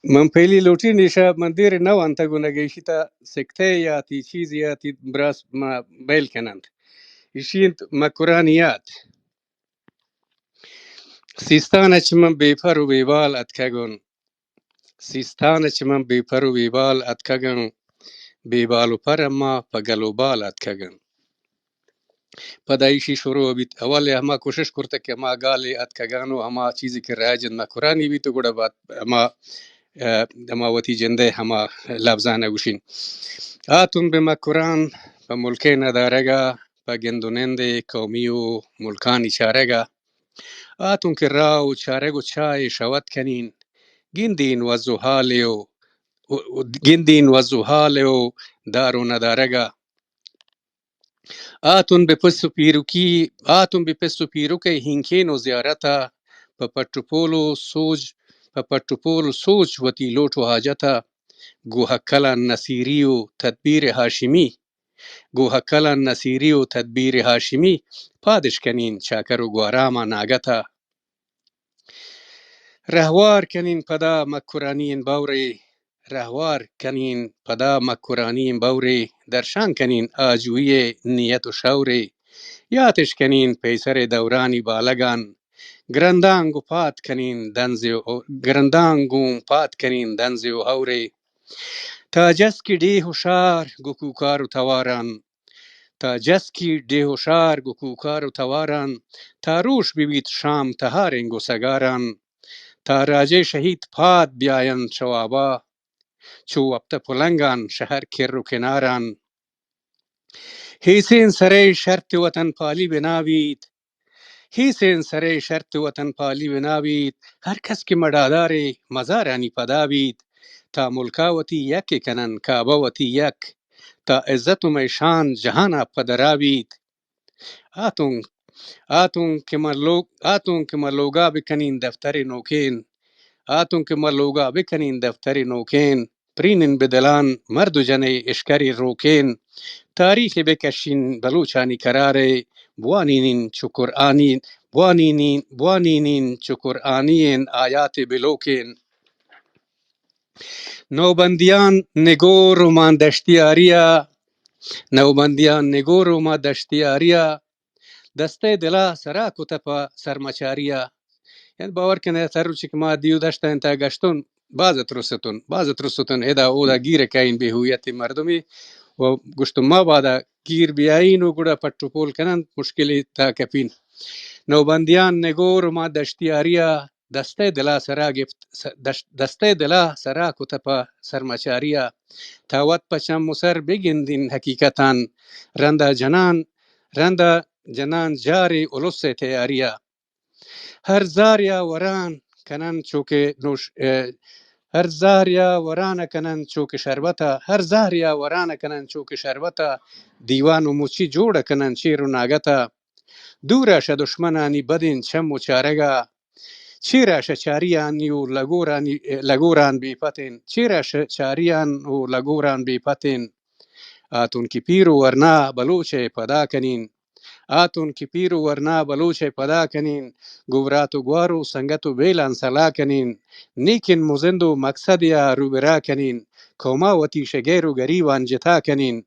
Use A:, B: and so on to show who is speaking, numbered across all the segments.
A: من peli lotinisha mandiri now antaguna geishita sekte چیزی یاتی براس ما بیل کنند ishint makuraniyat سیستانه چه من بیپر و بیبال اتکگون سیستانه چه من بیپر و بیبال اتکگن بیبال و پر ما پا گل و بال اتکگن پدایشی شروع بیت اول اما کوشش کرتا که ما گالی اتکگانو اما چیزی که رایجن مکرانی بیتو گوڑا بات اما وتی جنده اما لفظانه گوشین آتون به مکران پا ملکه ندارگا پا گندونند قومی و ملکانی چارگا آتون که راو چارگو چای شود کنین گندین و زحالیو گندین و زحالیو دارو ندارگا آتون به پس و پیروکی هینکین و زیارتا پا پټوپولو سوچ وتی لوټو حاجتا گوهکلا نصیری و تدبیر هاشمی گوهکلا نصیری و تدبیر هاشمی پادش کنین چاکر و گواراما ناگتا رهوار کنین پدا مکرانین باوری رهوار کنین پدا مکرانین باوری درشان کنین آجوی نیت و شوری یاتش کنین پیسر دورانی بالگان گرندانگو پات کنین دنزی و هوری تا جسکی دی هوشار گکوکار و تواران تا جسکی دی هوشار گکوکار و تواران تا روش بیبیت شام تهارنگ و سگاران تا راجه شهید پاد بیاین شوابا چو وقت پلنگان شهر کر و کناران حسین سره شرط وطن پالی بناوید حسین سره شرط وطن پالی بناوید هر کس که مداداری مزارانی پداوید تا ملکاوتی یک کنن کعباوتی یک تا عزت و میشان جهان پدراوید آتون که ملوگا بکنین دفتر نوکین آتون که ملوگا بکنین دفتر نوکین پرینن بدلان مرد و جن اشکری روکین تاریخ بکشین بلوچانی کراره بوانینین چو قرآنین آیات بلوکین نوبندیان نگور و ما دشتیاریا دسته دلا سرا کتپا سرمچاریا. یعنی باور کنه سر چی که ما دیو داشتن انتا گشتون باز ترستون ادا اودا گیر کاین به هویت مردمی و گشتم ما بعد گیر بیاین و گوڑا پٹو پول کنن مشکلی تا کپین نوبندیان نگور ما دشتیاریا دسته دلا سرا کتپا سرمچاریا تاوت پچم مسر بگندین حقیقتان رنده جنان جاری اولوس تیاریا هر زاریا وران کنن چوک نوش هر زاریا وران کنن چوک شربتا هر زاریا وران کنن چوک شربتا دیوان و موچی جوڑ کنن چیر و ناگتا دوراش دشمنانی بدین چم و چارگا چیراش چاریانی و لگوران بی پتین چیراش چاریان و لگوران بی پتین آتون کی پیر و ورنا بلوچه پدا کنین آتون کی پیر و ورنا بلوچه پدا کنین گورات و گوارو سنگت و بیلان سلا کنین نیکن مزند و مقصد یا روبرا کنین کوما وتی شگیر و گریوان جتا کنین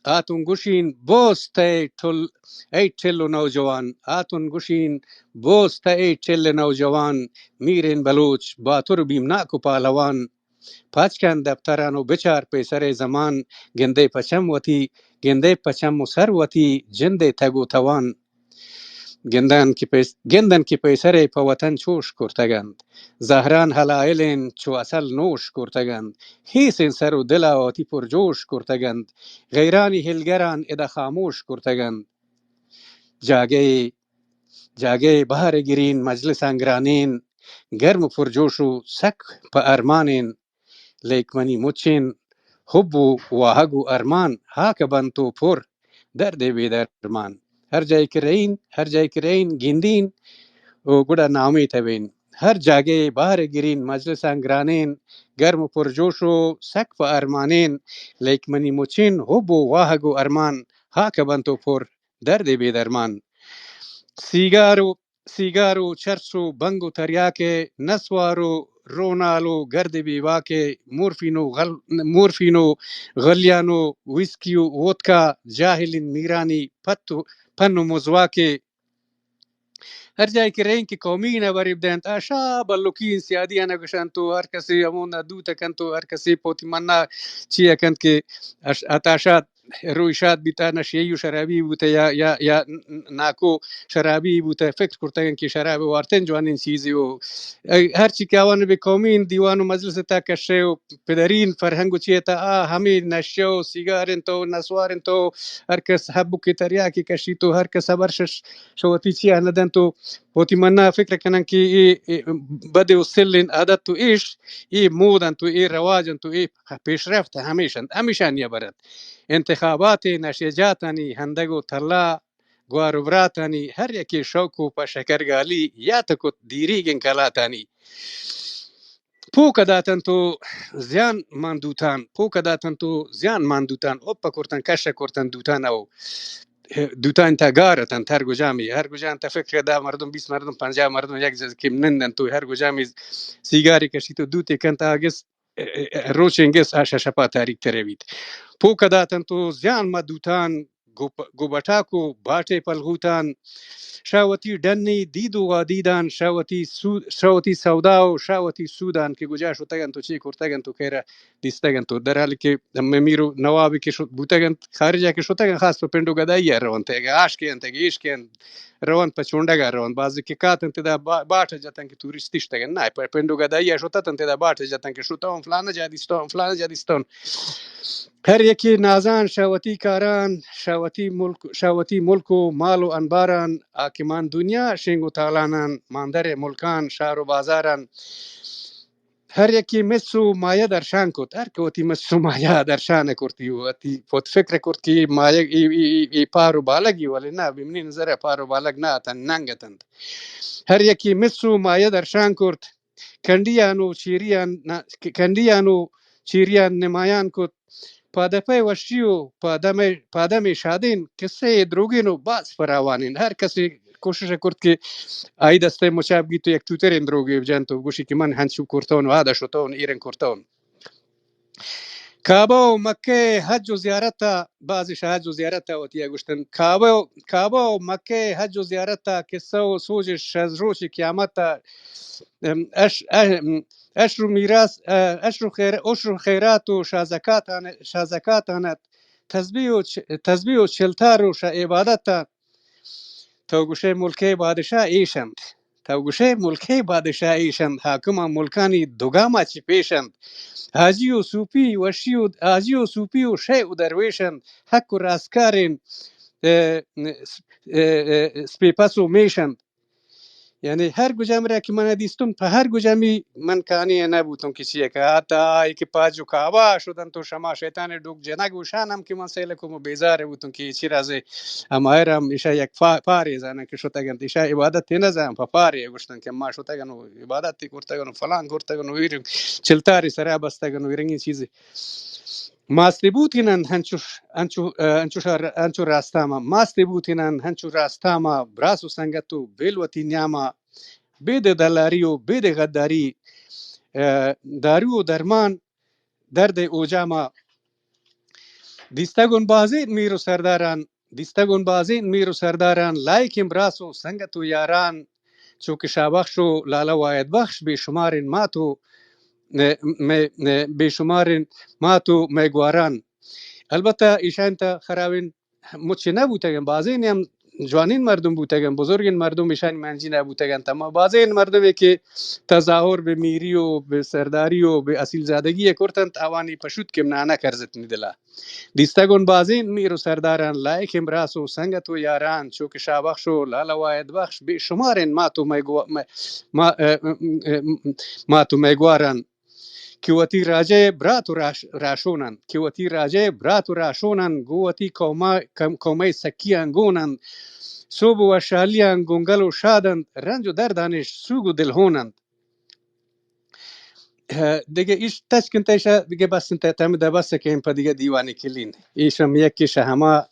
A: آتون گوشین بوست ای ٹل و نوجوان آتون گوشین بوست ای ٹل نوجوان میرین بلوچ باتر بیمناک و پالوان پاچکن دفتران و بچار پیسر زمان گنده پچم و سروتی جنده تگو توان گندن کی پیسر په وطن چوش کرتگند زهران حلائلین چو اصل نوش کرتگند هیسین سر و دل آتی پر جوش کرتگند غیرانی هلگران ادا خاموش کرتگند جاگه بهر گرین مجلس انگرانین گرم و پر جوش و سک په ارمانین لیکمنی مچین حب و واهگ و ارمان ها که بنتو پر درد بی درمان هر جای که رین گندین و گوڑا نامی تبین هر جاگه بار گرین مجلس انگرانین گرم و پرجوش و سقف ارمانین لیکمنی مچین حب و واهگ و ارمان ها که بنتو پر درد بی درمان سیگار و چرس و بنگ و تریاک، نسوار و رونال و گرد بیواک، مورفین و غلیان و ویسکی و وودکا، جاهل میرانی پن و مزواک. هر جایی که رنگ قومی نواری بدند آشا بلوکین سیادی انا گشن تو هر کسی امون دو تکن تو هر کسی پوتی منا چی اکن که اتاشات رویشات بیتا نشیعی و شرابی بوده یا ناکو شرابی بوده فکر کرتگن که شراب وارتن جوانین چیزی و هر چی که آوان به قومین دیوان و مجلس تا کشه و پدرین فرهنگو چیه تا همه نشه و سیگارن تو نسوارن تو هر کس حبو که تریاکی کشی تو هر کس برشش شوتی چی ندن تو پوتی منا فکر کنن که بده و سلین عادت تو ایش مودن تو رواجن تو پیشرفت همیشن یا برد انتخابات نشجاتانی هندگو طلا گواروبراتانی هر یکی شوک و پشکرگالی یا تکو دیریگن کلاتانی پوکا داتن تو زیان ماندوتان اوپا کرتن کشا کرتن دوتان او دوتان تا گارتن هر گجامی هر گجان تا فکر دا مردم 20 مردم 50 مردم یک جز که نندن تو هر گجامی سیگاری کشی تو دوتی کنت آگس روچنگس آشا شپا تاریک تروید پوکا داتن تو زیان مدوتان گوبٹاکو باٹے پلغوتان شاوتی ڈنی دیدو غادیدان شاوتی سوداو شاوتی سودان که گجاشو تگن تو چی کرتگن تو کیرا دیستگن تو در حالی که میرو نوابی که بوتگن خارجا که شوتگن خاص په پندو گدایی روان تگه آشکین تگه ایشکین روان په چونډگا روان بازی که کاتن تدا باټه جتن که توریستیش تگن نه په پندو گدایی شوتتن تدا باټه جتن که شوتون فلانه جادیستون هر یکی نازان شاوتی کاران شاوتی ملک و مال و انباران حاکمان دنیا شنگ و تالانان ماندر ملکان شهر و بازاران هر یکی مسو مایه درشان کد هر که وتی مسو مایه درشان کرتی و وتی فوت فکر کرد که مایه ای پارو بالگی ولی نه بمنی نظر پارو بالگ نه تن ننگتند هر یکی مسو مایه درشان کرد کندیانو چیریان نمایان کد پادپای وشی و پادم شادین قصه دروگین و باز فراوانین هر کسی کوشش کرد که ای دسته مچابگی تو یک توتر این دروگی بجن تو گوشی که من هنچو کرتون و عاده شتون ایرن کرتون کعبه و مکه حج و زیارت بعضش حج و زیارت وتیا گشتن کعبه و مکه حج و زیارت قصه و سوجش از روش قیامت اشرو میراث اشرو خیرات و شازکاتانت تسبیح و چلتار و عبادت توگوشه ملکه بادشاه ایشند حاکم ملکانی دوگاما چی پیشند حاجی و صوفی و شیع و درویشند حق و راستکارین سپیپس و میشند یعنی هر گجام را که من دیستم په هر گجامی من کانی نبودم که چیه که حتی ای که پاجو کعبه شدن تو شما شیطان دوک جنگ و شانم که من سیلکم و بیزاره بودم که چی رازه اما ایرم ایشا یک پاری زنن که شدگن ایشا عبادت تی نزن پا پاری گوشتن که ما شدگن و عبادت تی کرتگن و فلان کرتگن و ویرم چلتاری سرا بستگن و ویرنگی چیزی ماستی بوتینن هنچو راستاما ماستی بوتینن هنچو راستاما براسو سنگتو بیلوتی نیاما بید دلاری و بید غداری دارو و درمان درد اوجاما دیستگون بازین میرو سرداران لایکیم براسو سنگتو یاران چوک شابخش و لالا واید بخش بیشمارین ماتو میگواران البته ایشان تا خرابین مچ نبودن بعضین هم جوانین مردم بودن بزرگین مردم ایشان منجی نبودن اما بعضین مردمی که تظاهر به میری و به سرداری و به اصیل زادگی کرتند اوانی پشود که نه کرزت ندلا دیستگون بعضین میرو سرداران لایک امراس و سنگت و یاران چوک شابخش و لالا واید بخش به شمارین ماتو میگوارن کیوتی راجه برات و راشونن گوتی کومه سکیان گونن صوب و شالیان گنگل و شادند رنج و دردانش سوگ و دلهونند دیگه ایش تشکن تیشا دیگه بس انت تم ده بس که این پا دیگه دیوانی کلین ایشم یکیش همه